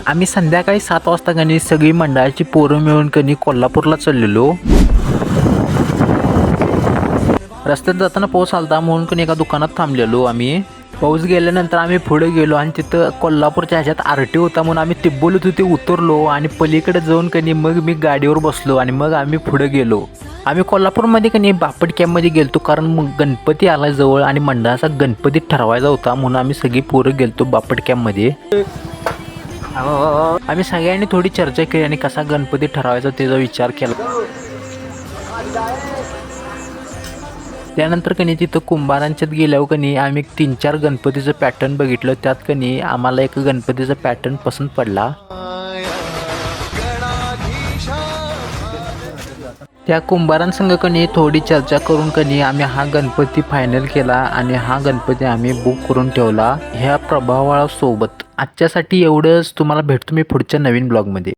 आम्ही संध्याकाळी 7 वाजता कनी सगळी मंडळाची पोरं मिळून कनी कोल्हापूरला चाललेलो. रस्त्यात जाताना पाऊस आलता म्हणून कनी एका दुकानात थांबलेलो आम्ही. पाऊस गेल्यानंतर आम्ही पुढे गेलो आणि तिथं कोल्हापूरच्या ह्याच्यात आरटी होता म्हणून आम्ही तिब्बोलीत तिथे उतरलो आणि पलीकडे जाऊन कनी मग मी गाडीवर बसलो आणि मग आम्ही पुढे गेलो. आम्ही कोल्हापूरमध्ये कनी बापट कॅम्पमध्ये गेलतो कारण मग गणपती आला जवळ आणि मंडळाचा गणपती ठरवायचा होता म्हणून आम्ही सगळी पोरं गेलतो बापट कॅम्पमध्ये. आम्ही सगळ्यांनी थोडी चर्चा केली आणि कसा गणपती ठरवायचा त्याचा विचार केला. त्यानंतर कनी तिथं कुंभारांच्यात गेल्यावर कनी आम्ही 3-4 गणपतीचं पॅटर्न बघितलं. त्यात कनी आम्हाला एक गणपतीचा पॅटर्न पसंत पडला. त्या कुंभारांसंग कनी थोडी चर्चा करून कनी आम्ही हा गणपती फायनल केला आणि हा गणपती आम्ही बुक करून ठेवला ह्या प्रभावळा सोबत. आजच्यासाठी एवढंच. तुम्हाला भेटतो मी पुढच्या नवीन ब्लॉगमध्ये.